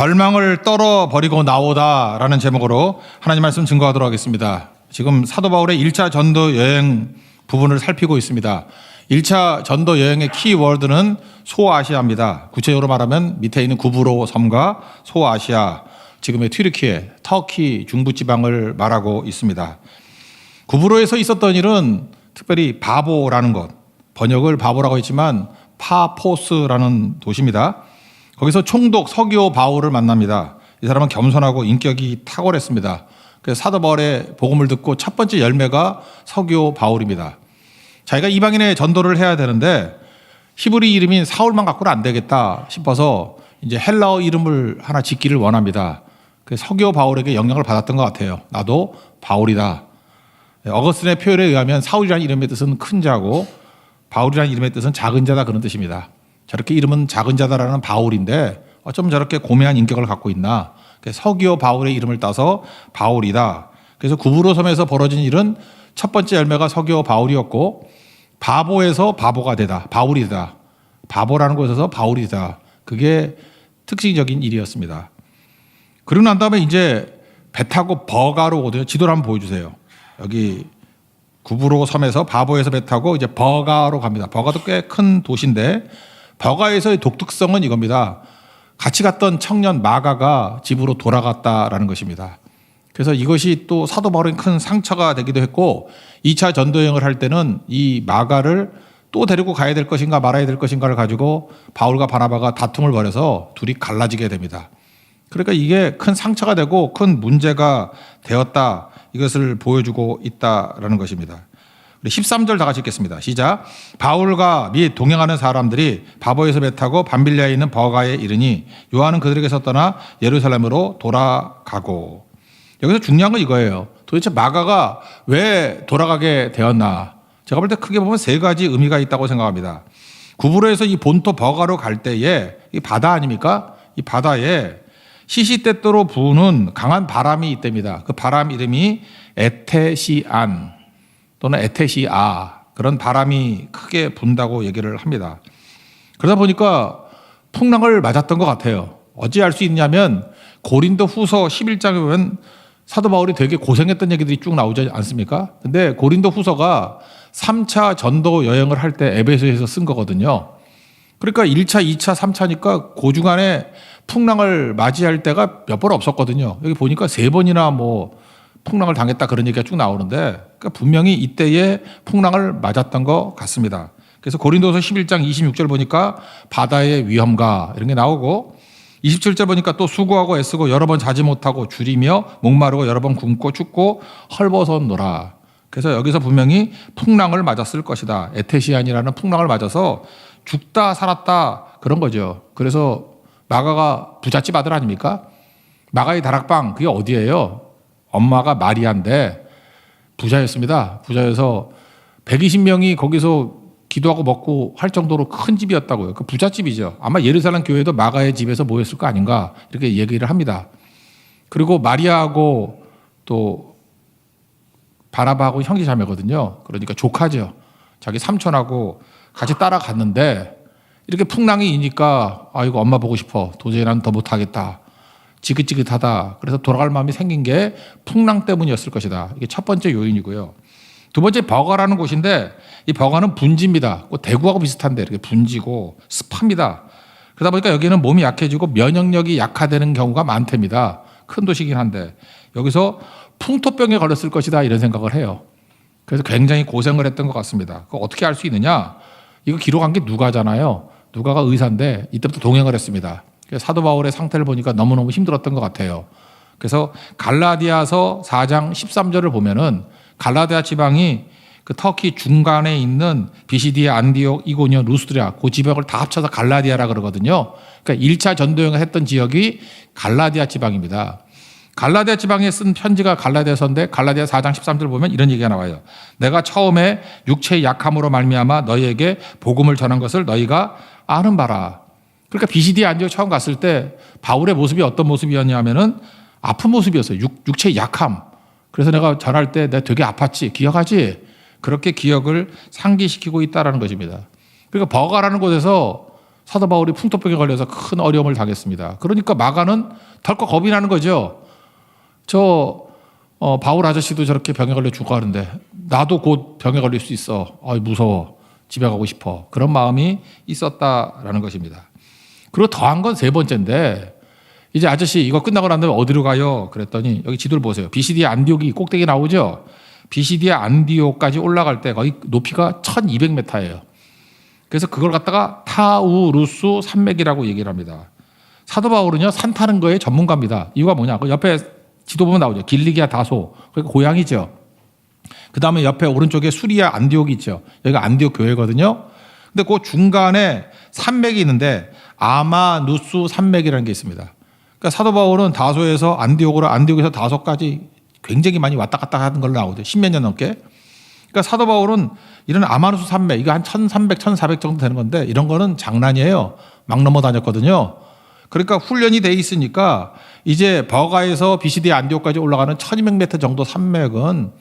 절망을 떨어버리고 나오다라는 제목으로 하나님 말씀 증거하도록 하겠습니다. 지금 사도 바울의 1차 전도 여행 부분을 살피고 있습니다. 1차 전도 여행의 키워드는 소아시아입니다. 구체적으로 말하면 밑에 있는 구브로 섬과 소아시아, 지금의 튀르키예, 터키 중부지방을 말하고 있습니다. 구브로에서 있었던 일은 특별히 바보라는 것, 번역을 바보라고 했지만 파포스라는 도시입니다. 거기서 총독 서기오 바울을 만납니다. 이 사람은 겸손하고 인격이 탁월했습니다. 그래서 사도 바울의 복음을 듣고 첫 번째 열매가 서기오 바울입니다. 자기가 이방인의 전도를 해야 되는데 히브리 이름인 사울만 갖고는 안 되겠다 싶어서 이제 헬라어 이름을 하나 짓기를 원합니다. 그래서 서기오 바울에게 영향을 받았던 것 같아요. 나도 바울이다. 어거스틴의 표현에 의하면 사울이라는 이름의 뜻은 큰 자고 바울이라는 이름의 뜻은 작은 자다, 그런 뜻입니다. 저렇게 이름은 작은 자다라는 바울인데 어쩜 저렇게 고매한 인격을 갖고 있나. 서기오 바울의 이름을 따서 바울이다. 그래서 구브로 섬에서 벌어진 일은 첫 번째 열매가 서기오 바울이었고, 바보에서 바보가 되다, 바울이다. 바보라는 곳에서 바울이다. 그게 특징적인 일이었습니다. 그러고 난 다음에 이제 배 타고 버가로 오거든요. 지도를 한번 보여주세요. 여기 구브로 섬에서 바보에서 배 타고 이제 버가로 갑니다. 버가도 꽤 큰 도시인데 버가에서의 독특성은 이겁니다. 같이 갔던 청년 마가가 집으로 돌아갔다라는 것입니다. 그래서 이것이 또 사도 바울에게 큰 상처가 되기도 했고, 2차 전도여행을 할 때는 이 마가를 또 데리고 가야 될 것인가 말아야 될 것인가를 가지고 바울과 바나바가 다툼을 벌여서 둘이 갈라지게 됩니다. 그러니까 이게 큰 상처가 되고 큰 문제가 되었다, 이것을 보여주고 있다라는 것입니다. 우리 13절 다 같이 읽겠습니다. 시작. 바울과 및 동행하는 사람들이 바보에서 배 타고 밤빌리아에 있는 버가에 이르니 요한은 그들에게서 떠나 예루살렘으로 돌아가고. 여기서 중요한 건 이거예요. 도대체 마가가 왜 돌아가게 되었나. 제가 볼 때 크게 보면 세 가지 의미가 있다고 생각합니다. 구브로에서 이 본토 버가로 갈 때에 이 바다 아닙니까? 이 바다에 시시때때로 부는 강한 바람이 있답니다. 그 바람 이름이 에테시안 또는 에테시아, 그런 바람이 크게 분다고 얘기를 합니다. 그러다 보니까 풍랑을 맞았던 것 같아요. 어찌 알 수 있냐면 고린도 후서 11장에 보면 사도 바울이 되게 고생했던 얘기들이 쭉 나오지 않습니까? 근데 고린도 후서가 3차 전도 여행을 할 때 에베소에서 쓴 거거든요. 그러니까 1차, 2차, 3차니까 그 중간에 풍랑을 맞이할 때가 몇 번 없었거든요. 여기 보니까 3번이나 뭐 풍랑을 당했다, 그런 얘기가 쭉 나오는데, 그러니까 분명히 이때에 풍랑을 맞았던 것 같습니다. 그래서 고린도서 11장 26절 보니까 바다의 위험과 이런 게 나오고, 27절 보니까 또 수고하고 애쓰고 여러 번 자지 못하고 줄이며 목마르고 여러 번 굶고 춥고 헐벗었노라. 그래서 여기서 분명히 풍랑을 맞았을 것이다. 에테시안이라는 풍랑을 맞아서 죽다 살았다, 그런 거죠. 그래서 마가가 부잣집 아들 아닙니까? 마가의 다락방, 그게 어디예요? 엄마가 마리아인데 부자였습니다. 부자여서 120명이 거기서 기도하고 먹고 할 정도로 큰 집이었다고요. 그 부잣집이죠. 아마 예루살렘 교회도 마가의 집에서 모였을 거 아닌가, 이렇게 얘기를 합니다. 그리고 마리아하고 또 바나바하고 형제자매거든요. 그러니까 조카죠. 자기 삼촌하고 같이 따라갔는데 이렇게 풍랑이 이니까 이거 엄마 보고 싶어. 도저히 난 더 못하겠다. 지긋지긋하다. 그래서 돌아갈 마음이 생긴 게 풍랑 때문이었을 것이다. 이게 첫 번째 요인이고요. 두 번째 버가라는 곳인데, 이 버가는 분지입니다. 대구하고 비슷한데 이렇게 분지고 습합니다. 그러다 보니까 여기는 몸이 약해지고 면역력이 약화되는 경우가 많답니다. 큰 도시긴 한데 여기서 풍토병에 걸렸을 것이다, 이런 생각을 해요. 그래서 굉장히 고생을 했던 것 같습니다. 그거 어떻게 알 수 있느냐? 이거 기록한 게 누가잖아요. 누가가 의사인데 이때부터 동행을 했습니다. 사도 바울의 상태를 보니까 너무너무 힘들었던 것 같아요. 그래서 갈라디아서 4장 13절을 보면은 갈라디아 지방이 그 터키 중간에 있는 비시디아, 안디옥, 이고니온, 루스드라, 그 지역을 다 합쳐서 갈라디아라 그러거든요. 그러니까 1차 전도여행을 했던 지역이 갈라디아 지방입니다. 갈라디아 지방에 쓴 편지가 갈라디아서인데 갈라디아 4장 13절 보면 이런 얘기가 나와요. 내가 처음에 육체의 약함으로 말미암아 너희에게 복음을 전한 것을 너희가 아는 바라. 그러니까 비시디아 안디옥 처음 갔을 때 바울의 모습이 어떤 모습이었냐면은 아픈 모습이었어요. 육체의 약함. 그래서 내가 전할 때 내가 되게 아팠지, 기억하지? 그렇게 기억을 상기시키고 있다는 것입니다. 그러니까 버가라는 곳에서 사도 바울이 풍토병에 걸려서 큰 어려움을 당했습니다. 그러니까 마가는 덜컥 겁이 나는 거죠. 바울 아저씨도 저렇게 병에 걸려 죽어가는데 나도 곧 병에 걸릴 수 있어. 무서워. 집에 가고 싶어. 그런 마음이 있었다라는 것입니다. 그리고 더한 건 세 번째인데 이제 아저씨 이거 끝나고 난 다음에 어디로 가요? 그랬더니 여기 지도를 보세요. 비시디아 안디옥이 꼭대기 나오죠. 비시디아 안디옥까지 올라갈 때 거의 높이가 1200m예요. 그래서 그걸 갖다가 타우루스 산맥이라고 얘기를 합니다. 사도 바울은요 산 타는 거에 전문가입니다. 이유가 뭐냐? 그 옆에 지도 보면 나오죠. 길리기아 다소. 그러니까 고향이죠. 그 다음에 옆에 오른쪽에 수리아 안디옥이 있죠. 여기가 안디옥 교회거든요. 근데 그 중간에 산맥이 있는데 아마누스 산맥이라는 게 있습니다. 그러니까 사도 바울은 다소에서 안디옥으로 안디옥에서 다소까지 굉장히 많이 왔다 갔다 하는 걸로 나오죠. 10몇 년 넘게. 그러니까 사도 바울은 이런 아마누스 산맥, 이거 한 1300, 1400 정도 되는 건데 이런 거는 장난이에요. 막 넘어 다녔거든요. 그러니까 훈련이 돼 있으니까 이제 버가에서 비시디아 안디옥까지 올라가는 1200m 정도 산맥은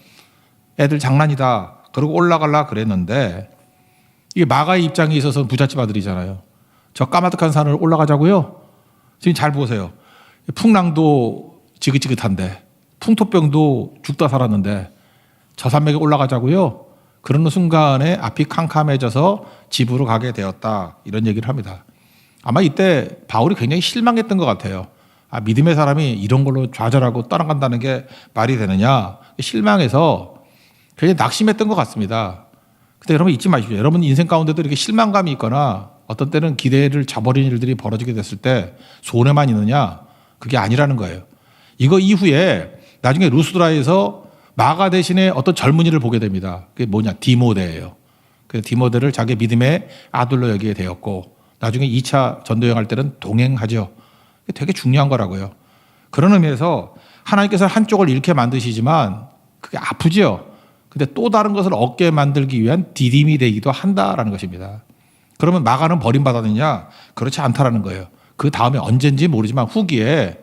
애들 장난이다. 그러고 올라가려고 그랬는데 이게 마가의 입장에 있어서는 부잣집 아들이잖아요. 저 까마득한 산을 올라가자고요? 지금 잘 보세요. 풍랑도 지긋지긋한데 풍토병도 죽다 살았는데 저 산맥에 올라가자고요? 그러는 순간에 앞이 캄캄해져서 집으로 가게 되었다. 이런 얘기를 합니다. 아마 이때 바울이 굉장히 실망했던 것 같아요. 믿음의 사람이 이런 걸로 좌절하고 떠나간다는 게 말이 되느냐. 실망해서 굉장히 낙심했던 것 같습니다. 근데 여러분 잊지 마십시오. 여러분 인생 가운데도 이렇게 실망감이 있거나 어떤 때는 기대를 저버린 일들이 벌어지게 됐을 때 손해만 있느냐? 그게 아니라는 거예요. 이거 이후에 나중에 루스드라에서 마가 대신에 어떤 젊은이를 보게 됩니다. 그게 뭐냐? 디모데예요. 그래서 디모데를 자기 믿음의 아들로 여기게 되었고 나중에 2차 전도여행할 때는 동행하죠. 되게 중요한 거라고요. 그런 의미에서 하나님께서 한쪽을 잃게 만드시지만 그게 아프죠. 근데 또 다른 것을 얻게 만들기 위한 디딤이 되기도 한다라는 것입니다. 그러면 마가는 버림받았느냐? 그렇지 않다라는 거예요. 그 다음에 언젠지 모르지만 후기에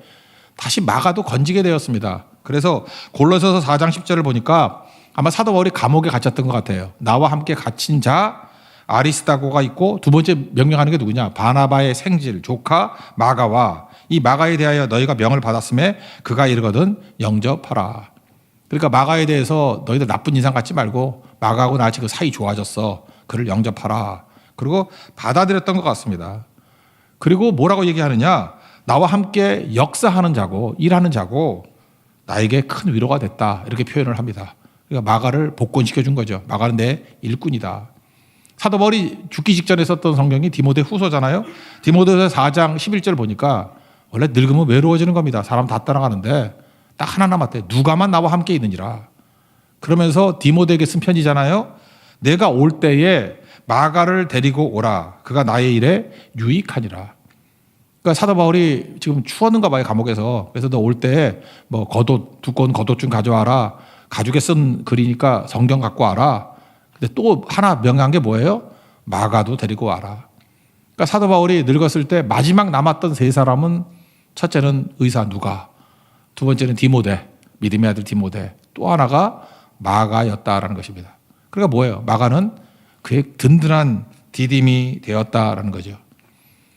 다시 마가도 건지게 되었습니다. 그래서 골로새서 4장 10절을 보니까 아마 사도 바울이 감옥에 갇혔던 것 같아요. 나와 함께 갇힌 자 아리스다고가 있고 두 번째 명령하는 게 누구냐? 바나바의 생질 조카 마가와 이 마가에 대하여 너희가 명을 받았음에 그가 이르거든 영접하라. 그러니까 마가에 대해서 너희들 나쁜 인상 갖지 말고 마가하고 나 지금 사이 좋아졌어. 그를 영접하라. 그리고 받아들였던 것 같습니다. 그리고 뭐라고 얘기하느냐? 나와 함께 역사하는 자고 일하는 자고 나에게 큰 위로가 됐다. 이렇게 표현을 합니다. 그러니까 마가를 복권시켜 준 거죠. 마가는 내 일꾼이다. 사도 바울이 죽기 직전에 썼던 성경이 디모데 후서잖아요. 디모데서 4장 11절 보니까 원래 늙으면 외로워지는 겁니다. 사람 다 떠나가는데 딱 하나 남았대. 누가만 나와 함께 있느니라. 그러면서 디모데에게 쓴 편지잖아요. 내가 올 때에 마가를 데리고 오라. 그가 나의 일에 유익하니라. 그러니까 사도 바울이 지금 추웠는가 봐요. 감옥에서. 그래서 너 올 때 뭐 겉옷, 두꺼운 겉옷 좀 가져와라. 가죽에 쓴 글이니까 성경 갖고 와라. 근데 또 하나 명한 게 뭐예요? 마가도 데리고 와라. 그러니까 사도 바울이 늙었을 때 마지막 남았던 세 사람은 첫째는 의사 누가, 두 번째는 디모데, 믿음의 아들 디모데, 또 하나가 마가였다라는 것입니다. 그러니까 뭐예요? 마가는 그의 든든한 디딤이 되었다라는 거죠.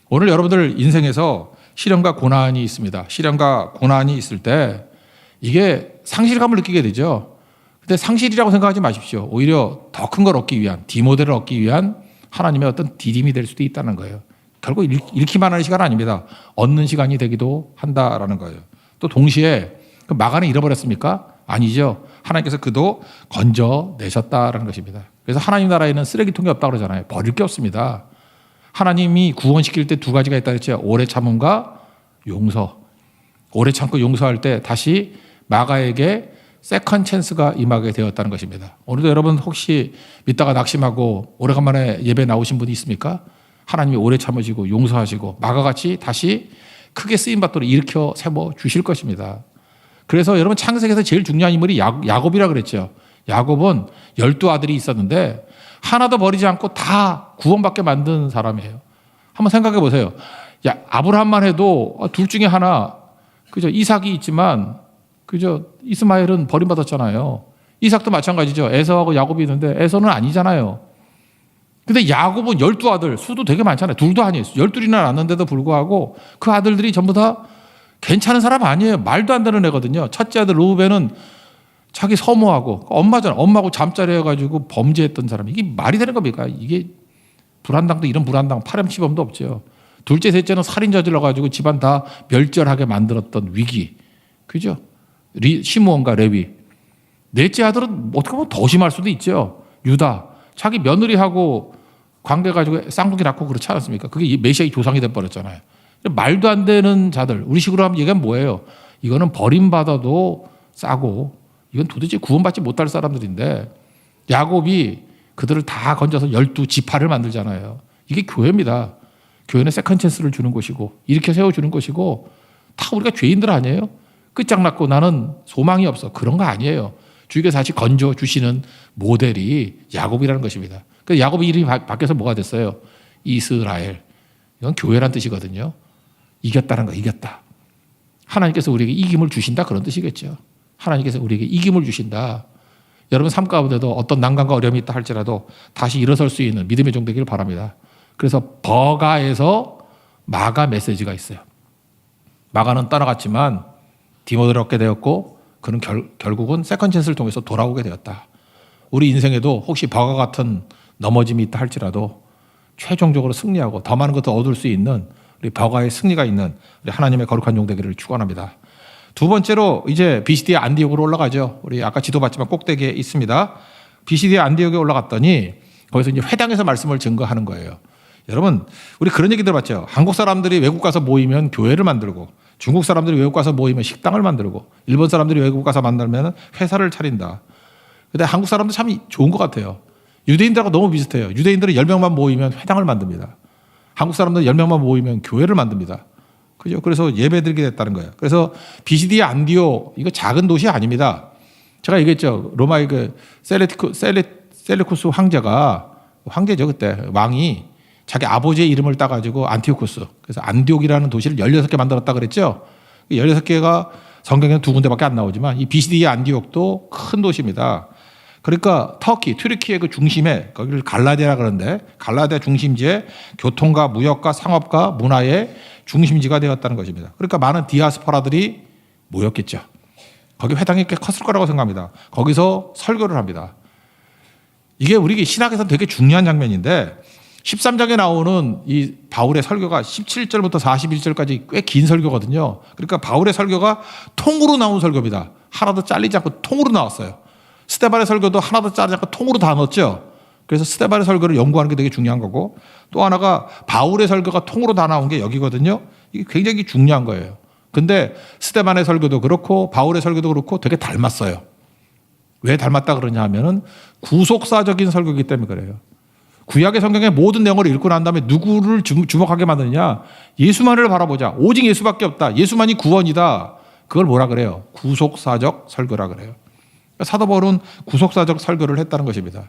오늘 여러분들 인생에서 시련과 고난이 있습니다. 시련과 고난이 있을 때 이게 상실감을 느끼게 되죠. 근데 상실이라고 생각하지 마십시오. 오히려 더 큰 걸 얻기 위한, 디모데를 얻기 위한 하나님의 어떤 디딤이 될 수도 있다는 거예요. 결국 잃기만 하는 시간 아닙니다. 얻는 시간이 되기도 한다라는 거예요. 또 동시에 마가는 잃어버렸습니까? 아니죠. 하나님께서 그도 건져내셨다라는 것입니다. 그래서 하나님 나라에는 쓰레기통이 없다고 그러잖아요. 버릴 게 없습니다. 하나님이 구원시킬 때 두 가지가 있다 그랬죠. 오래 참음과 용서. 오래 참고 용서할 때 다시 마가에게 세컨 찬스가 임하게 되었다는 것입니다. 오늘도 여러분 혹시 믿다가 낙심하고 오래간만에 예배 나오신 분이 있습니까? 하나님이 오래 참으시고 용서하시고 마가같이 다시 크게 쓰임받도록 일으켜 세워 주실 것입니다. 그래서 여러분 창세기에서 제일 중요한 인물이 야곱이라 그랬죠. 야곱은 12아들이 있었는데 하나도 버리지 않고 다 구원받게 만든 사람이에요. 한번 생각해 보세요. 아브라함만 해도 둘 중에 하나, 그죠? 이삭이 있지만, 그죠? 이스마엘은 버림받았잖아요. 이삭도 마찬가지죠. 에서하고 야곱이 있는데 에서는 아니잖아요. 근데 야곱은 12아들, 수도 되게 많잖아요. 둘도 아니에요. 12이나 낳았는데도 불구하고 그 아들들이 전부 다 괜찮은 사람 아니에요. 말도 안 되는 애거든요. 첫째 아들 루벤은 자기 서모하고 엄마잖아. 엄마하고 잠자리 해가지고 범죄했던 사람. 이게 말이 되는 겁니까? 이게 불안당도 이런 불안당 파렴치범도 없죠. 둘째, 셋째는 살인 저질러가지고 집안 다 멸절하게 만들었던 위기. 그죠? 시므온과 레위. 넷째 아들은 어떻게 보면 더 심할 수도 있죠. 유다. 자기 며느리하고 관계 가지고 쌍둥이 낳고 그렇지 않았습니까? 그게 메시아의 조상이 돼버렸잖아요. 말도 안 되는 자들. 우리 식으로 하면 얘기하면 뭐예요? 이거는 버림받아도 싸고 이건 도대체 구원받지 못할 사람들인데 야곱이 그들을 다 건져서 12지파를 만들잖아요. 이게 교회입니다. 교회는 세컨 찬스를 주는 곳이고 이렇게 세워주는 곳이고 다 우리가 죄인들 아니에요? 끝장났고 나는 소망이 없어. 그런 거 아니에요. 주님께서 다시 건져주시는 모델이 야곱이라는 것입니다. 그래서 야곱의 이름이 바뀌어서 뭐가 됐어요? 이스라엘. 이건 교회란 뜻이거든요. 이겼다는 거, 이겼다. 하나님께서 우리에게 이김을 주신다 그런 뜻이겠죠. 하나님께서 우리에게 이김을 주신다. 여러분 삶 가운데도 어떤 난관과 어려움이 있다 할지라도 다시 일어설 수 있는 믿음의 종 되기를 바랍니다. 그래서 버가에서 마가 메시지가 있어요. 마가는 떠나갔지만 디모데를 얻게 되었고 그는 결국은 세컨 찬스를 통해서 돌아오게 되었다. 우리 인생에도 혹시 버가 같은 넘어짐이 있다 할지라도 최종적으로 승리하고 더 많은 것을 얻을 수 있는 우리 버가의 승리가 있는 우리 하나님의 거룩한 종 되기를 축원합니다. 두 번째로 이제 비시디의 안디옥으로 올라가죠. 우리 아까 지도 봤지만 꼭대기에 있습니다. 비시디의 안디옥에 올라갔더니 거기서 이제 회당에서 말씀을 증거하는 거예요. 여러분, 우리 그런 얘기 들어봤죠. 한국 사람들이 외국 가서 모이면 교회를 만들고, 중국 사람들이 외국 가서 모이면 식당을 만들고, 일본 사람들이 외국 가서 만들면 회사를 차린다. 근데 한국 사람들 참 좋은 것 같아요. 유대인들하고 너무 비슷해요. 유대인들은 10명만 모이면 회당을 만듭니다. 한국 사람들은 10명만 모이면 교회를 만듭니다. 그죠? 그래서 예배드리게 됐다는 거예요. 그래서 비시디아 안디오, 이거 작은 도시 아닙니다. 제가 얘기했죠. 로마의 그 셀레쿠스 황제죠. 그때 왕이 자기 아버지의 이름을 따가지고 안티오쿠스. 그래서 안디옥이라는 도시를 16개 만들었다 그랬죠. 16개가 성경에는 2군데밖에 안 나오지만 이 비시디아 안디옥도 큰 도시입니다. 그러니까 튀르키의 그 중심에 거기를 갈라디아라 그러는데 갈라디아 중심지에 교통과 무역과 상업과 문화의 중심지가 되었다는 것입니다. 그러니까 많은 디아스포라들이 모였겠죠. 거기 회당이 꽤 컸을 거라고 생각합니다. 거기서 설교를 합니다. 이게 우리 신학에서 되게 중요한 장면인데 13장에 나오는 이 바울의 설교가 17절부터 41절까지 꽤 긴 설교거든요. 그러니까 바울의 설교가 통으로 나온 설교입니다. 하나도 잘리지 않고 통으로 나왔어요. 스데반의 설교도 하나도 자르지 않고 통으로 다 넣었죠. 그래서 스데반의 설교를 연구하는 게 되게 중요한 거고 또 하나가 바울의 설교가 통으로 다 나온 게 여기거든요. 이게 굉장히 중요한 거예요. 근데 스데반의 설교도 그렇고 바울의 설교도 그렇고 되게 닮았어요. 왜 닮았다 그러냐 하면은 구속사적인 설교이기 때문에 그래요. 구약의 성경의 모든 내용을 읽고 난 다음에 누구를 주목하게 만드느냐? 예수만을 바라보자. 오직 예수밖에 없다. 예수만이 구원이다. 그걸 뭐라 그래요? 구속사적 설교라 그래요. 사도 바울은 구속사적 설교를 했다는 것입니다.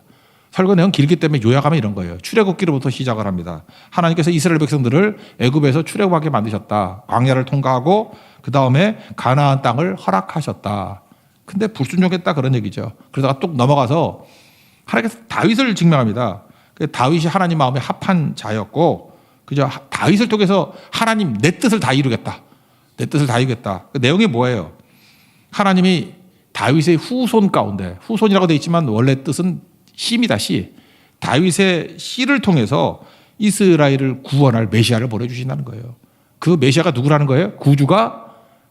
설교 내용 길기 때문에 요약하면 이런 거예요. 출애굽기로부터 시작을 합니다. 하나님께서 이스라엘 백성들을 애굽에서 출애굽하게 만드셨다. 광야를 통과하고 그 다음에 가나안 땅을 허락하셨다. 근데 불순종했다 그런 얘기죠. 그러다가 뚝 넘어가서 하나님께서 다윗을 증명합니다. 다윗이 하나님 마음에 합한 자였고 그죠? 다윗을 통해서 하나님 내 뜻을 다 이루겠다. 내 뜻을 다 이루겠다. 그 내용이 뭐예요? 하나님이 다윗의 후손 가운데 후손이라고 되어 있지만 원래 뜻은 씨입니다. 씨. 다윗의 씨를 통해서 이스라엘을 구원할 메시아를 보내주신다는 거예요. 그 메시아가 누구라는 거예요? 구주가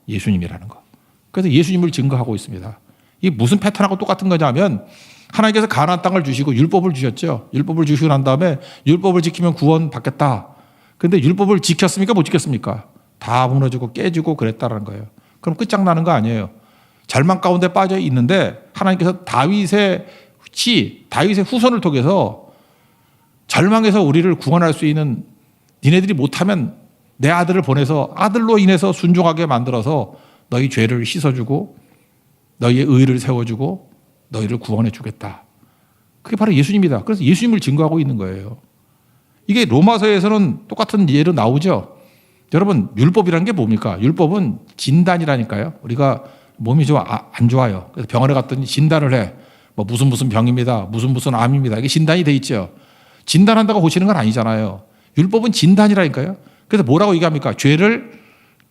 예수님이라는 거. 그래서 예수님을 증거하고 있습니다. 이게 무슨 패턴하고 똑같은 거냐면 하나님께서 가나안 땅을 주시고 율법을 주셨죠. 율법을 주시고 난 다음에 율법을 지키면 구원 받겠다. 그런데 율법을 지켰습니까? 못 지켰습니까? 다 무너지고 깨지고 그랬다는 거예요. 그럼 끝장나는 거 아니에요. 절망 가운데 빠져 있는데 하나님께서 다윗의 후손을 통해서 절망에서 우리를 구원할 수 있는 니네들이 못하면 내 아들을 보내서 아들로 인해서 순종하게 만들어서 너희 죄를 씻어주고 너희의 의를 세워주고 너희를 구원해 주겠다. 그게 바로 예수님이다. 그래서 예수님을 증거하고 있는 거예요. 이게 로마서에서는 똑같은 예로 나오죠. 여러분 율법이라는 게 뭡니까? 율법은 진단이라니까요. 우리가 몸이 좀 안 좋아요. 그래서 병원에 갔더니 진단을 해. 뭐 무슨 병입니다. 무슨 암입니다. 이게 진단이 돼 있죠. 진단한다고 고치는 건 아니잖아요. 율법은 진단이라니까요. 그래서 뭐라고 얘기합니까? 죄를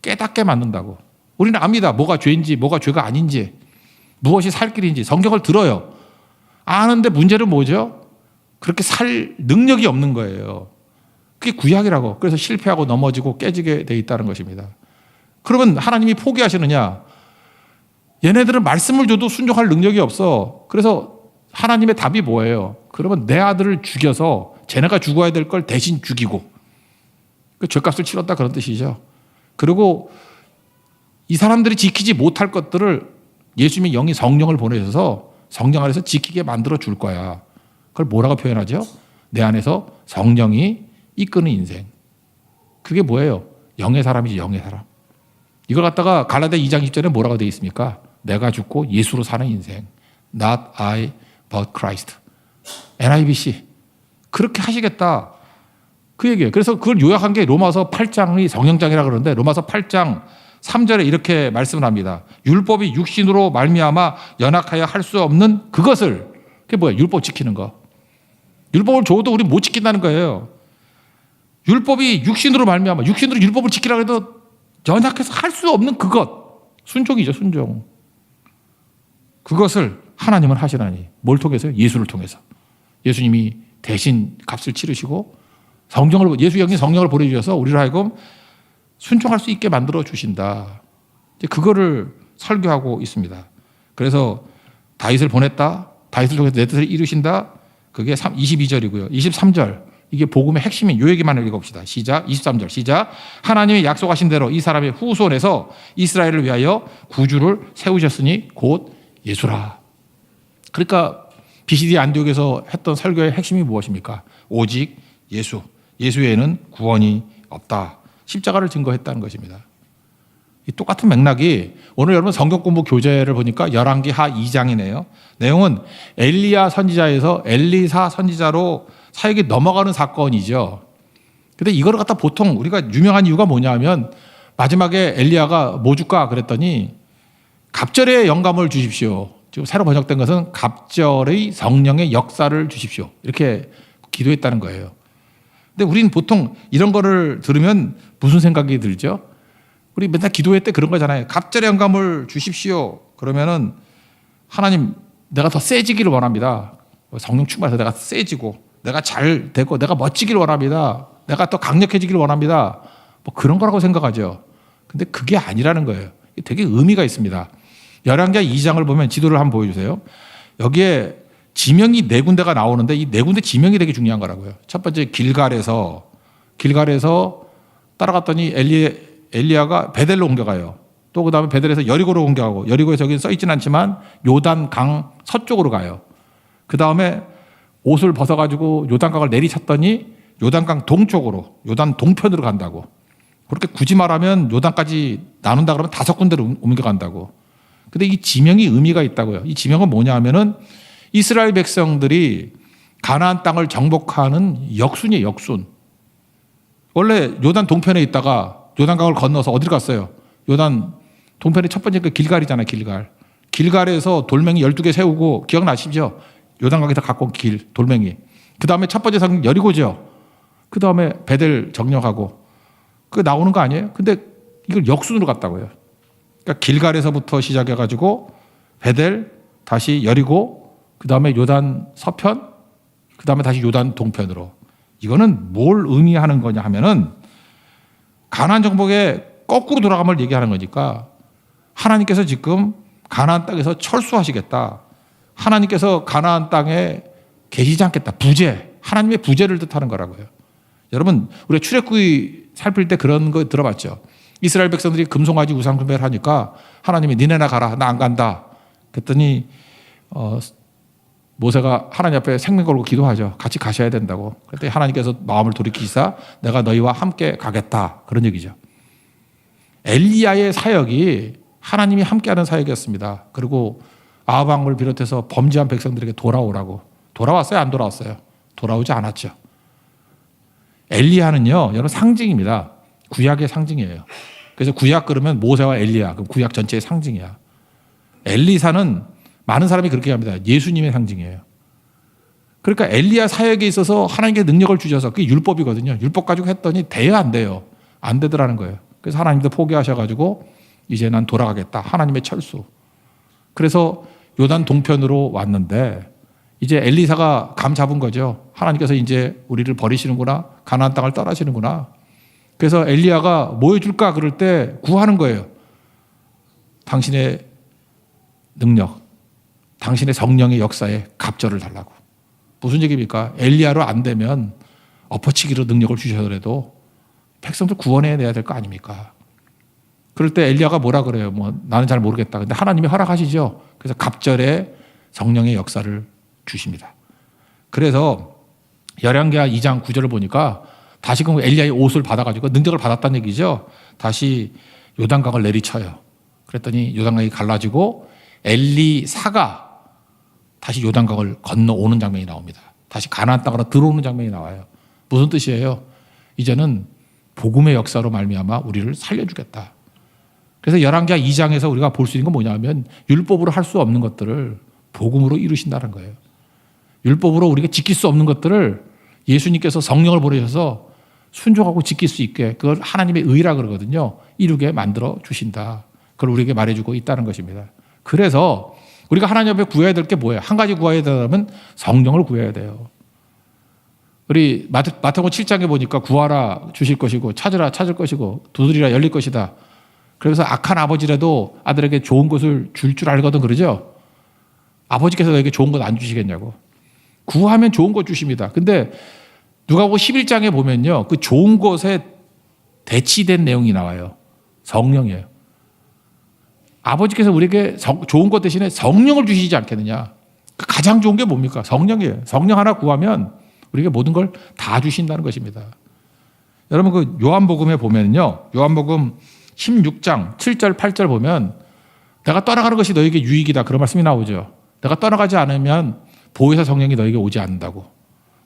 깨닫게 만든다고. 우리는 압니다. 뭐가 죄인지 뭐가 죄가 아닌지 무엇이 살 길인지 성경을 들어요. 아는데 문제는 뭐죠? 그렇게 살 능력이 없는 거예요. 그게 구약이라고. 그래서 실패하고 넘어지고 깨지게 돼 있다는 것입니다. 그러면 하나님이 포기하시느냐? 얘네들은 말씀을 줘도 순종할 능력이 없어. 그래서 하나님의 답이 뭐예요? 그러면 내 아들을 죽여서 쟤네가 죽어야 될 걸 대신 죽이고 그 죄값을 치렀다 그런 뜻이죠. 그리고 이 사람들이 지키지 못할 것들을 예수님의 영이 성령을 보내셔서 성령 안에서 지키게 만들어 줄 거야. 그걸 뭐라고 표현하죠? 내 안에서 성령이 이끄는 인생. 그게 뭐예요? 영의 사람이지, 영의 사람. 이걸 갖다가 갈라디아 2장 10절에 뭐라고 되어 있습니까? 내가 죽고 예수로 사는 인생. Not I, but Christ. NIBC. 그렇게 하시겠다. 그 얘기예요. 그래서 그걸 요약한 게 로마서 8장이 성령장이라 그러는데 로마서 8장 3절에 이렇게 말씀을 합니다. 율법이 육신으로 말미암아 연약하여 할 수 없는 그것을. 그게 뭐예요? 율법 지키는 거. 율법을 줘도 우리 못 지킨다는 거예요. 율법이 육신으로 말미암아 육신으로 율법을 지키라고 해도 연약해서 할 수 없는 그것. 순종이죠, 순종. 그것을 하나님은 하시나니. 뭘 통해서요? 예수를 통해서. 예수님이 대신 값을 치르시고 성령을 예수 영이 성령을 보내주셔서 우리를 하여금 순종할 수 있게 만들어 주신다. 이제 그거를 설교하고 있습니다. 그래서 다윗을 보냈다. 다윗을 통해서 내 뜻을 이루신다. 그게 22절이고요. 23절. 이게 복음의 핵심인 요 얘기만 읽어봅시다. 시작. 23절 시작. 하나님이 약속하신 대로 이 사람의 후손에서 이스라엘을 위하여 구주를 세우셨으니 곧 예수라. 그러니까 BCD 안디옥에서 했던 설교의 핵심이 무엇입니까? 오직 예수. 예수 외에는 구원이 없다. 십자가를 증거했다는 것입니다. 이 똑같은 맥락이 오늘 여러분 성경 공부 교재를 보니까 열왕기하 2장이네요. 내용은 엘리야 선지자에서 엘리사 선지자로 사역이 넘어가는 사건이죠. 근데 이거를 갖다 보통 우리가 유명한 이유가 뭐냐 하면 마지막에 엘리야가 뭐 줄까 그랬더니 갑절의 영감을 주십시오. 지금 새로 번역된 것은 갑절의 성령의 역사를 주십시오. 이렇게 기도했다는 거예요. 근데 우리는 보통 이런 거를 들으면 무슨 생각이 들죠? 우리 맨날 기도회 때 그런 거잖아요. 갑절의 영감을 주십시오. 그러면은 하나님 내가 더 세지기를 원합니다. 성령 충만해서 내가 세지고 내가 잘 되고 내가 멋지기를 원합니다. 내가 더 강력해지기를 원합니다. 뭐 그런 거라고 생각하죠. 근데 그게 아니라는 거예요. 되게 의미가 있습니다. 열왕기하 2장을 보면 지도를 한번 보여주세요. 여기에 지명이 네 군데가 나오는데 이 네 군데 지명이 되게 중요한 거라고요. 첫 번째 길갈에서 따라갔더니 엘리야가 베델로 옮겨가요. 또 그 다음에 베델에서 여리고로 옮겨가고 여리고에서 여기는 써있지는 않지만 요단 강 서쪽으로 가요. 그 다음에 옷을 벗어가지고 요단강을 내리쳤더니 요단강 동쪽으로 요단 동편으로 간다고. 그렇게 굳이 말하면 요단까지 나눈다 그러면 5군데로 옮겨간다고. 근데 이 지명이 의미가 있다고요. 이 지명은 뭐냐 하면은 이스라엘 백성들이 가나안 땅을 정복하는 역순이에요. 역순. 원래 요단 동편에 있다가 요단강을 건너서 어디로 갔어요? 요단 동편의 첫 번째 그 길갈이잖아요. 길갈에서 돌멩이 12개 세우고 기억나시죠? 요단강에서 갖고 온 길 돌멩이. 그 다음에 첫 번째 성은 여리고죠. 그 다음에 베델 정령하고 그 나오는 거 아니에요? 근데 이걸 역순으로 갔다고요. 그러니까 길갈에서부터 시작해가지고 베델 다시 여리고 그 다음에 요단 서편 그 다음에 다시 요단 동편으로. 이거는 뭘 의미하는 거냐 하면은 가나안 정복에 거꾸로 돌아감을 얘기하는 거니까 하나님께서 지금 가나안 땅에서 철수하시겠다. 하나님께서 가나안 땅에 계시지 않겠다. 부재. 하나님의 부재를 뜻하는 거라고요. 여러분 우리가 출애굽기 살필 때 그런 거 들어봤죠. 이스라엘 백성들이 금송아지 우상 숭배를 하니까 하나님이 니네나 가라. 나 안 간다. 그랬더니 모세가 하나님 앞에 생명 걸고 기도하죠. 같이 가셔야 된다고. 그랬더니 하나님께서 마음을 돌이키시사 내가 너희와 함께 가겠다. 그런 얘기죠. 엘리야의 사역이 하나님이 함께하는 사역이었습니다. 그리고 아합 왕을 비롯해서 범죄한 백성들에게 돌아오라고. 돌아왔어요? 안 돌아왔어요? 돌아오지 않았죠. 엘리야는요, 여러분 상징입니다. 구약의 상징이에요. 그래서 구약 그러면 모세와 엘리야, 그럼 구약 전체의 상징이야. 엘리사는 많은 사람이 그렇게 합니다. 예수님의 상징이에요. 그러니까 엘리야 사역에 있어서 하나님께 능력을 주셔서 그게 율법이거든요. 율법 가지고 했더니 돼요, 안 돼요? 안 되더라는 거예요. 그래서 하나님도 포기하셔가지고 이제 난 돌아가겠다. 하나님의 철수. 그래서 요단 동편으로 왔는데 이제 엘리사가 감 잡은 거죠. 하나님께서 이제 우리를 버리시는구나. 가나안 땅을 떠나시는구나. 그래서 엘리야가 뭐 해줄까 그럴 때 구하는 거예요. 당신의 능력, 당신의 성령의 역사에 갑절을 달라고. 무슨 얘기입니까? 엘리야로 안 되면 엎어치기로 능력을 주셔더라도 백성들 구원해내야 될 거 아닙니까? 그럴 때 엘리야가 뭐라 그래요? 뭐 나는 잘 모르겠다. 근데 하나님이 허락하시죠. 그래서 갑절에 성령의 역사를 주십니다. 그래서 열왕기하 2장 9절을 보니까 다시금 엘리야의 옷을 받아가지고 능력을 받았다는 얘기죠. 다시 요단강을 내리쳐요. 그랬더니 요단강이 갈라지고 엘리사가 다시 요단강을 건너오는 장면이 나옵니다. 다시 가나안 땅으로 들어오는 장면이 나와요. 무슨 뜻이에요? 이제는 복음의 역사로 말미암아 우리를 살려주겠다. 그래서 열왕기하 2장에서 우리가 볼 수 있는 건 뭐냐면 율법으로 할 수 없는 것들을 복음으로 이루신다는 거예요. 율법으로 우리가 지킬 수 없는 것들을 예수님께서 성령을 보내셔서 순종하고 지킬 수 있게 그걸 하나님의 의라 그러거든요. 이루게 만들어 주신다. 그걸 우리에게 말해주고 있다는 것입니다. 그래서 우리가 하나님 앞에 구해야 될 게 뭐예요? 한 가지 구해야 되면 성령을 구해야 돼요. 우리 마태복음 7장에 보니까 구하라 주실 것이고 찾으라 찾을 것이고 두드리라 열릴 것이다. 그래서 악한 아버지라도 아들에게 좋은 것을 줄 줄 알거든 그러죠. 아버지께서 너에게 좋은 것 안 주시겠냐고. 구하면 좋은 것 주십니다. 근데 누가복음 11장에 보면요. 그 좋은 것에 대치된 내용이 나와요. 성령이에요. 아버지께서 우리에게 좋은 것 대신에 성령을 주시지 않겠느냐. 가장 좋은 게 뭡니까? 성령이에요. 성령 하나 구하면 우리에게 모든 걸 다 주신다는 것입니다. 여러분 그 요한복음에 보면요. 요한복음 16장 7절 8절 보면 내가 떠나가는 것이 너에게 유익이다. 그런 말씀이 나오죠. 내가 떠나가지 않으면 보혜사 성령이 너에게 오지 않는다고.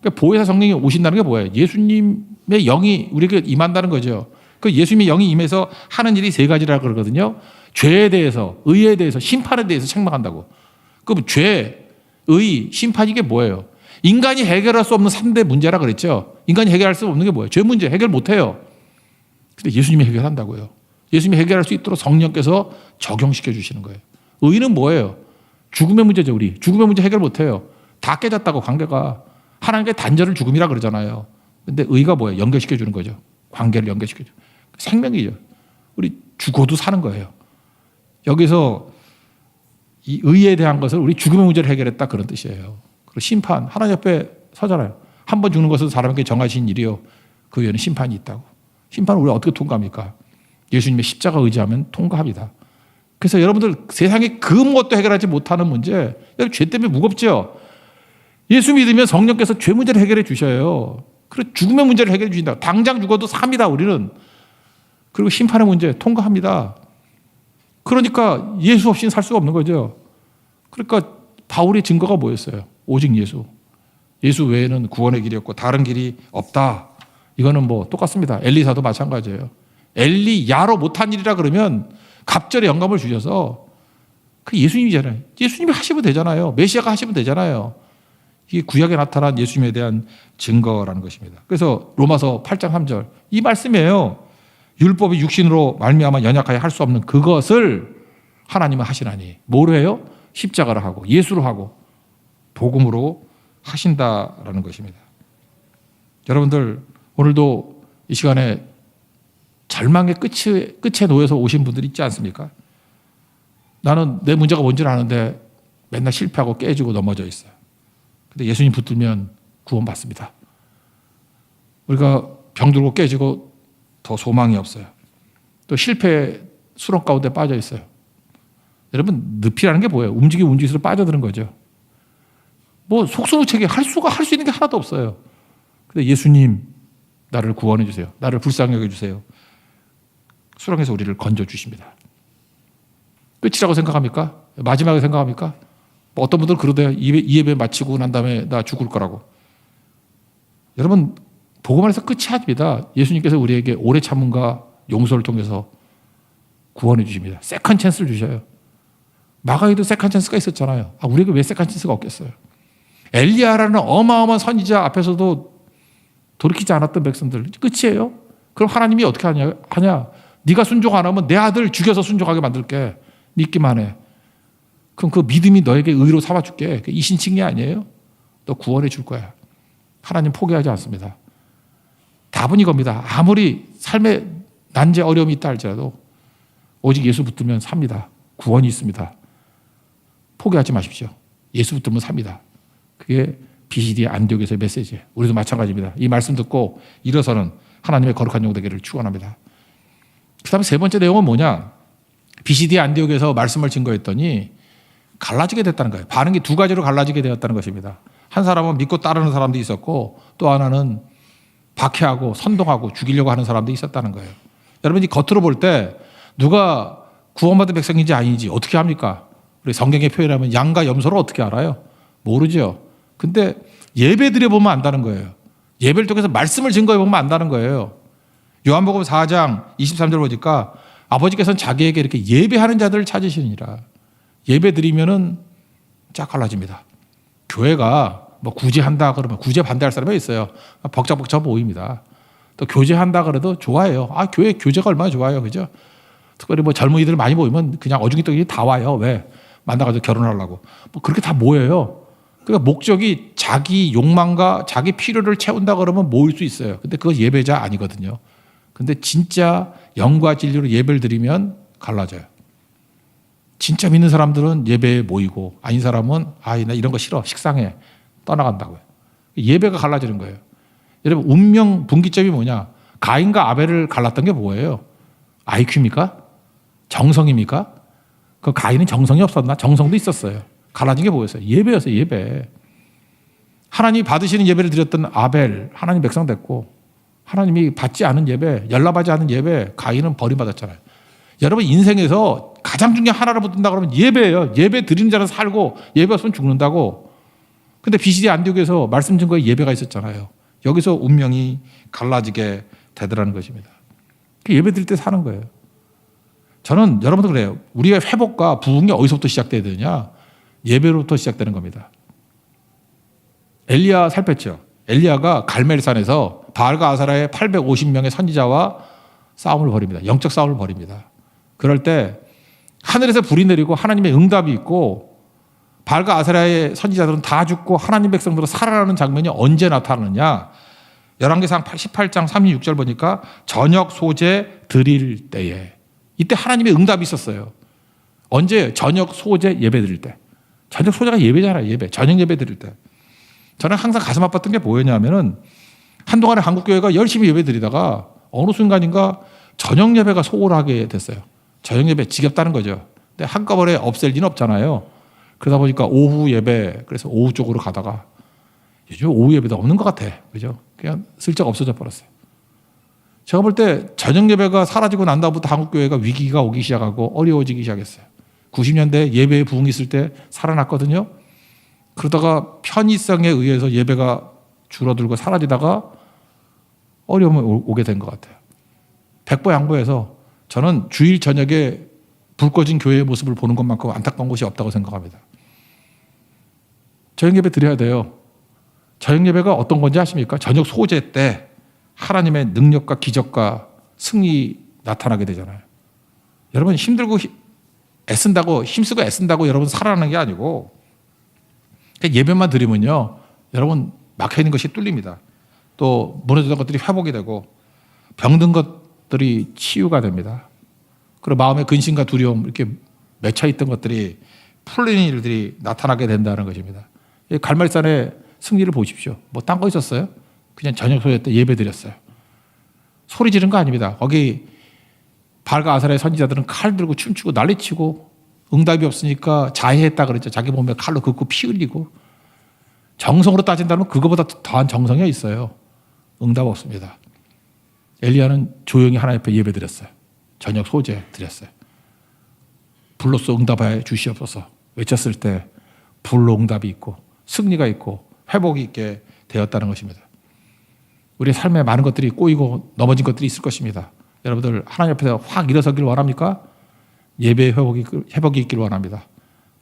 그러니까 보혜사 성령이 오신다는 게 뭐예요? 예수님의 영이 우리에게 임한다는 거죠. 그 예수님의 영이 임해서 하는 일이 세 가지라 그러거든요. 죄에 대해서, 의에 대해서, 심판에 대해서 책망한다고. 그럼 죄, 의, 심판 이게 뭐예요? 인간이 해결할 수 없는 3대 문제라 그랬죠. 인간이 해결할 수 없는 게 뭐예요? 죄 문제 해결 못해요. 근데 예수님이 해결한다고요. 예수님이 해결할 수 있도록 성령께서 적용시켜 주시는 거예요. 의는 뭐예요? 죽음의 문제죠. 우리 죽음의 문제 해결 못해요. 다 깨졌다고 관계가. 하나님께 단절을 죽음이라 그러잖아요. 근데 의가 뭐예요? 연결시켜 주는 거죠. 관계를 연결시켜 줘. 생명이죠. 우리 죽어도 사는 거예요. 여기서 이 의에 대한 것을 우리 죽음의 문제를 해결했다 그런 뜻이에요. 그리고 심판 하나님 옆에 서잖아요. 한 번 죽는 것은 사람에게 정하신 일이요. 그 위에는 심판이 있다고. 심판을 우리가 어떻게 통과합니까? 예수님의 십자가 의지하면 통과합니다. 그래서 여러분들 세상에 그 무엇도 해결하지 못하는 문제, 죄 때문에 무겁죠? 예수 믿으면 성령께서 죄 문제를 해결해 주셔요. 그리고 죽음의 문제를 해결해 주신다. 당장 죽어도 삽니다, 우리는. 그리고 심판의 문제 통과합니다. 그러니까 예수 없이는 살 수가 없는 거죠. 그러니까 바울의 증거가 뭐였어요? 오직 예수. 예수 외에는 구원의 길이 없고 다른 길이 없다. 이거는 뭐 똑같습니다. 엘리사도 마찬가지예요. 엘리야로 못한 일이라 그러면 갑절에 영감을 주셔서 그 예수님이잖아요. 예수님이 하시면 되잖아요. 메시아가 하시면 되잖아요. 이게 구약에 나타난 예수님에 대한 증거라는 것입니다. 그래서 로마서 8장 3절 이 말씀이에요. 율법이 육신으로 말미암아 연약하여 할 수 없는 그것을 하나님은 하시나니 뭐로 해요? 십자가로 하고 예수로 하고 복음으로 하신다라는 것입니다. 여러분들 오늘도 이 시간에 절망의 끝에 놓여서 오신 분들이 있지 않습니까? 나는 내 문제가 뭔지를 아는데 맨날 실패하고 깨지고 넘어져 있어요. 근데 예수님 붙들면 구원받습니다. 우리가 병들고 깨지고 더 소망이 없어요. 또 실패의 수렁 가운데 빠져 있어요. 여러분 늪이라는 게 뭐예요? 움직일수록 빠져드는 거죠. 뭐 속수무책에 할 수 있는 게 하나도 없어요. 근데 예수님 나를 구원해 주세요. 나를 불쌍히 여겨 주세요. 수렁에서 우리를 건져 주십니다. 끝이라고 생각합니까? 마지막에 생각합니까? 뭐 어떤 분들은 그러대요. 이 예배 마치고 난 다음에 나 죽을 거라고. 여러분 복음 안에서 끝이 아닙니다. 예수님께서 우리에게 오래 참음과 용서를 통해서 구원해 주십니다. 세컨 찬스를 주셔요. 마가에도 세컨 찬스가 있었잖아요. 우리에게 왜 세컨 찬스가 없겠어요? 엘리야라는 어마어마한 선지자 앞에서도 돌이키지 않았던 백성들 끝이에요. 그럼 하나님이 어떻게 하냐? 네가 순종 안 하면 내 아들 죽여서 순종하게 만들게. 믿기만 해. 그럼 그 믿음이 너에게 의로 삼아줄게. 이신칭이 아니에요. 너 구원해 줄 거야. 하나님 포기하지 않습니다. 답은 이겁니다. 아무리 삶에 난제 어려움이 있다 할지라도 오직 예수 붙들면 삽니다. 구원이 있습니다. 포기하지 마십시오. 예수 붙들면 삽니다. 그게 BCD 안디옥에서의 메시지예요. 우리도 마찬가지입니다. 이 말씀 듣고 일어서는 하나님의 거룩한 종 되기를 축원합니다. 그 다음에 세 번째 내용은 뭐냐? BCD 안디옥에서 말씀을 증거했더니 갈라지게 됐다는 거예요. 반응이 두 가지로 갈라지게 되었다는 것입니다. 한 사람은 믿고 따르는 사람도 있었고 또 하나는 박해하고 선동하고 죽이려고 하는 사람도 있었다는 거예요. 여러분이 겉으로 볼 때 누가 구원받은 백성인지 아닌지 어떻게 합니까? 우리 성경에 표현하면 양과 염소를 어떻게 알아요? 모르죠. 근데 예배 드려보면 안다는 거예요. 예배를 통해서 말씀을 증거해보면 안다는 거예요. 요한복음 4장 23절 보니까 아버지께서는 자기에게 이렇게 예배하는 자들을 찾으시니라. 예배 드리면은 쫙 갈라집니다. 교회가 뭐 구제한다 그러면 구제 반대할 사람이 있어요. 벅적벅적 보입니다. 또 교제한다 그래도 좋아해요. 교회 교제가 얼마나 좋아요. 그죠? 특별히 뭐 젊은이들 많이 모이면 그냥 어중이떡이 다 와요. 왜? 만나가지고 결혼하려고. 뭐 그렇게 다 모여요. 그러니까 목적이 자기 욕망과 자기 필요를 채운다 그러면 모일 수 있어요. 근데 그거 예배자 아니거든요. 근데 진짜 영과 진리로 예배를 드리면 갈라져요. 진짜 믿는 사람들은 예배에 모이고 아닌 사람은 나 이런 거 싫어. 식상해. 떠나간다고요. 예배가 갈라지는 거예요. 여러분 운명 분기점이 뭐냐? 가인과 아벨을 갈랐던 게 뭐예요? IQ입니까? 정성입니까? 그 가인은 정성이 없었나? 정성도 있었어요. 갈라진 게 뭐였어요? 예배였어요. 예배. 하나님이 받으시는 예배를 드렸던 아벨, 하나님 백성 됐고 하나님이 받지 않은 예배, 연락하지 않은 예배, 가인은 버림받았잖아요. 여러분 인생에서 가장 중요한 하나를 붙든다 그러면 예배예요. 예배 드리는 자는 살고 예배 없으면 죽는다고. 근데 BCD 안디옥에서 말씀 증거에 예배가 있었잖아요. 여기서 운명이 갈라지게 되더라는 것입니다. 예배 드릴 때 사는 거예요. 저는 여러분도 그래요. 우리의 회복과 부흥이 어디서부터 시작돼야 되느냐? 예배로부터 시작되는 겁니다. 엘리야 살폈죠. 엘리야가 갈멜산에서 바알과 아사라의 850명의 선지자와 싸움을 벌입니다. 영적 싸움을 벌입니다. 그럴 때 하늘에서 불이 내리고 하나님의 응답이 있고 바알과 아사라의 선지자들은 다 죽고 하나님 백성들은 살아나는 장면이 언제 나타나느냐? 열왕기상 18장 36절 보니까 저녁 소제 드릴 때에 이때 하나님의 응답이 있었어요. 언제? 저녁 소제 예배 드릴 때. 저녁 소제가 예배잖아요. 예배. 저녁 예배 드릴 때. 저는 항상 가슴 아팠던 게 뭐였냐면은 한동안에 한국교회가 열심히 예배 드리다가 어느 순간인가 저녁 예배가 소홀하게 됐어요. 저녁 예배 지겹다는 거죠. 근데 한꺼번에 없앨 리는 없잖아요. 그러다 보니까 오후 예배, 그래서 오후 쪽으로 가다가 요즘 오후 예배도 없는 것 같아. 그죠? 그냥 슬쩍 없어져 버렸어요. 제가 볼 때 저녁 예배가 사라지고 난 다음부터 한국교회가 위기가 오기 시작하고 어려워지기 시작했어요. 90년대 예배의 부흥이 있을 때 살아났거든요. 그러다가 편의성에 의해서 예배가 줄어들고 사라지다가 어려움이 오게 된 것 같아요. 백보양보해서 저는 주일 저녁에 불 꺼진 교회의 모습을 보는 것만큼 안타까운 것이 없다고 생각합니다. 저녁 예배 드려야 돼요. 저녁 예배가 어떤 건지 아십니까? 저녁 소제 때 하나님의 능력과 기적과 승리 나타나게 되잖아요. 여러분 힘들고 애쓴다고 힘쓰고 애쓴다고 여러분 살아나는 게 아니고 예배만 드리면요. 여러분 막혀있는 것이 뚫립니다. 또 무너졌던 것들이 회복이 되고 병든 것들이 치유가 됩니다. 그리고 마음의 근심과 두려움 이렇게 맺혀있던 것들이 풀리는 일들이 나타나게 된다는 것입니다. 갈멜산의 승리를 보십시오. 뭐 딴 거 있었어요? 그냥 저녁 소제 때 예배 드렸어요. 소리 지른 거 아닙니다. 거기 바알과 아사라의 선지자들은 칼 들고 춤추고 난리치고 응답이 없으니까 자해했다 그랬죠. 자기 몸에 칼로 긋고 피 흘리고. 정성으로 따진다면 그거보다 더한 정성이 있어요. 응답 없습니다. 엘리야는 조용히 하나님 앞에 예배 드렸어요. 저녁 소제 드렸어요. 불로써 응답하여 주시옵소서 외쳤을 때 불로 응답이 있고 승리가 있고 회복이 있게 되었다는 것입니다. 우리의 삶에 많은 것들이 꼬이고 넘어진 것들이 있을 것입니다. 여러분들 하나님 앞에서 확 일어서기를 원합니까? 예배의 회복이 있기를 원합니다.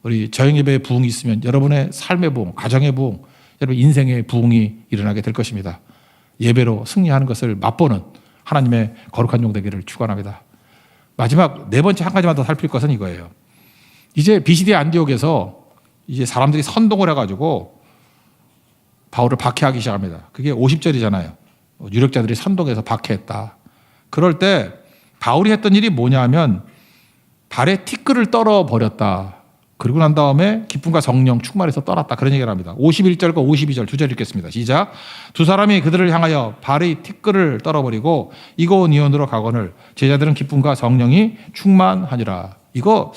우리 저녁 예배의 부흥이 있으면 여러분의 삶의 부흥, 가정의 부흥, 여러분 인생의 부흥이 일어나게 될 것입니다. 예배로 승리하는 것을 맛보는 하나님의 거룩한 종 되기를 축원합니다. 마지막 네 번째 한 가지만 더 살필 것은 이거예요. 이제 비시디아 안디옥에서 이제 사람들이 선동을 해가지고 바울을 박해하기 시작합니다. 그게 50절이잖아요. 유력자들이 선동해서 박해했다. 그럴 때 바울이 했던 일이 뭐냐면 발에 티끌을 떨어 버렸다. 그리고 난 다음에 기쁨과 성령 충만해서 떠났다. 그런 얘기를 합니다. 51절과 52절 두 절 읽겠습니다. 시작. 두 사람이 그들을 향하여 발의 티끌을 떨어버리고 이고니온으로 가거늘 제자들은 기쁨과 성령이 충만하니라. 이거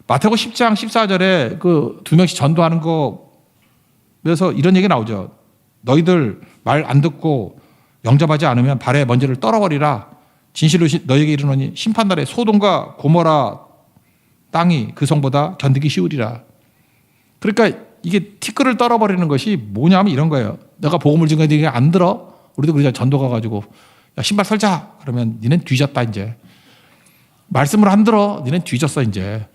마태복음 10장 14절에 그 두 명씩 전도하는 거에서 이런 얘기 나오죠. 너희들 말 안 듣고 영접하지 않으면 발에 먼지를 떨어버리라. 진실로 너희에게 이르노니 심판날에 소돔과 고모라 땅이 그 성보다 견디기 쉬우리라. 그러니까 이게 티끌을 떨어버리는 것이 뭐냐면 이런 거예요. 내가 복음을 증거해 네가 안 들어? 우리도 그러자 전도 가가지고 야 신발 설자. 그러면 니넨 뒤졌다 이제. 말씀을 안 들어. 니넨 뒤졌어 이제.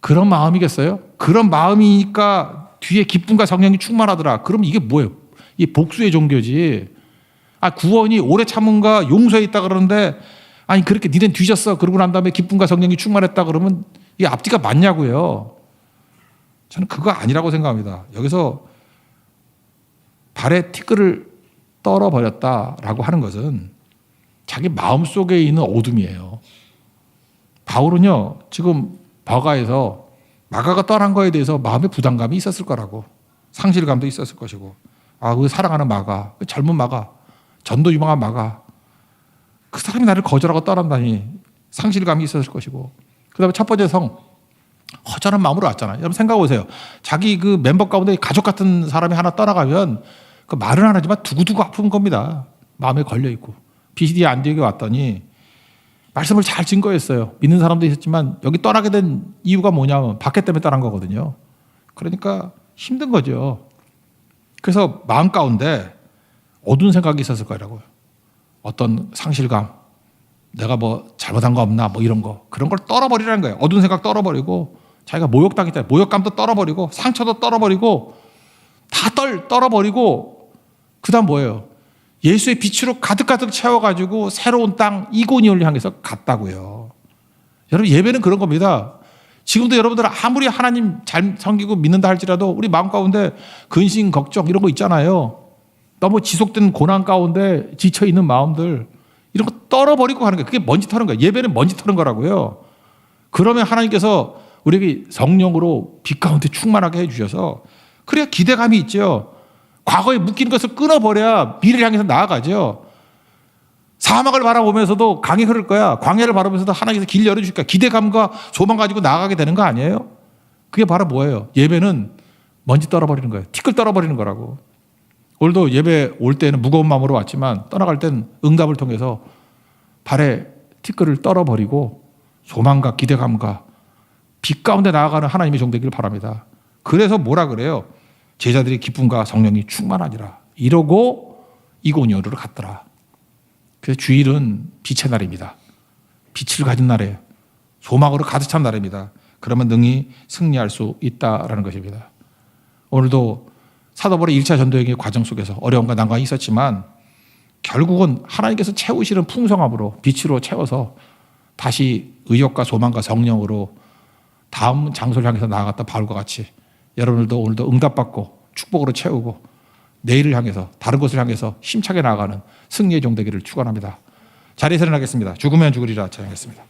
그런 마음이겠어요? 그런 마음이니까 뒤에 기쁨과 성령이 충만하더라. 그럼 이게 뭐예요? 이 복수의 종교지. 구원이 오래 참음과 용서에 있다 그러는데 아니 그렇게 니넨 뒤졌어. 그러고 난 다음에 기쁨과 성령이 충만했다 그러면 이게 앞뒤가 맞냐고요. 저는 그거 아니라고 생각합니다. 여기서 발에 티끌을 떨어버렸다라고 하는 것은 자기 마음속에 있는 어둠이에요. 바울은요 지금 버가에서 마가가 떠난 거에 대해서 마음의 부담감이 있었을 거라고. 상실감도 있었을 것이고 그 사랑하는 마가, 그 젊은 마가, 전도 유망한 마가, 그 사람이 나를 거절하고 떠난다니 상실감이 있었을 것이고, 그 다음에 첫 번째 성, 허전한 마음으로 왔잖아요. 여러분 생각해 보세요. 자기 그 멤버 가운데 가족 같은 사람이 하나 떠나가면 그 말은 안 하지만 두고두고 아픈 겁니다. 마음에 걸려있고. 비시디아 안디옥에 왔더니 말씀을 잘 증거했어요. 믿는 사람도 있었지만 여기 떠나게 된 이유가 뭐냐면 박해 때문에 떠난 거거든요. 그러니까 힘든 거죠. 그래서 마음 가운데 어두운 생각이 있었을 거라고요. 어떤 상실감, 내가 뭐 잘못한 거 없나 뭐 이런 거, 그런 걸 떨어버리라는 거예요. 어두운 생각 떨어버리고 자기가 모욕당했다, 모욕감도 떨어버리고 상처도 떨어버리고 다 떨어버리고 그다음 뭐예요? 예수의 빛으로 가득가득 채워가지고 새로운 땅 이고니온을 향해서 갔다고요. 여러분 예배는 그런 겁니다. 지금도 여러분들 아무리 하나님 잘 섬기고 믿는다 할지라도 우리 마음 가운데 근심, 걱정 이런 거 있잖아요. 너무 지속된 고난 가운데 지쳐있는 마음들 이런 거 떨어버리고 가는 거예요. 그게 먼지 터는 거예요. 예배는 먼지 터는 거라고요. 그러면 하나님께서 우리에게 성령으로 빛 가운데 충만하게 해주셔서 그래야 기대감이 있죠. 과거에 묶인 것을 끊어버려야 미래를 향해서 나아가죠. 사막을 바라보면서도 강이 흐를 거야. 광야를 바라보면서도 하나님께서 길 열어주실 거야. 기대감과 소망 가지고 나아가게 되는 거 아니에요? 그게 바로 뭐예요? 예배는 먼지 떨어버리는 거예요. 티끌 떨어버리는 거라고. 오늘도 예배 올 때는 무거운 마음으로 왔지만 떠나갈 땐 응답을 통해서 발에 티끌을 떨어버리고 소망과 기대감과 빛 가운데 나아가는 하나님의 종 되기를 바랍니다. 그래서 뭐라 그래요? 제자들이 기쁨과 성령이 충만하니라. 이러고 이고니온으로 갔더라. 그래서 주일은 빛의 날입니다. 빛을 가진 날이에요. 소망으로 가득 찬 날입니다. 그러면 능히 승리할 수 있다라는 것입니다. 오늘도 사도 바울의 1차 전도여행의 과정 속에서 어려움과 난관이 있었지만 결국은 하나님께서 채우시는 풍성함으로 빛으로 채워서 다시 의욕과 소망과 성령으로 다음 장소를 향해서 나아갔다 바울과 같이 여러분들도 오늘도 응답받고 축복으로 채우고 내일을 향해서 다른 곳을 향해서 힘차게 나아가는 승리의 종 되기를 축원합니다. 자리에서 일어나겠습니다. 죽으면 죽으리라 찬양하겠습니다.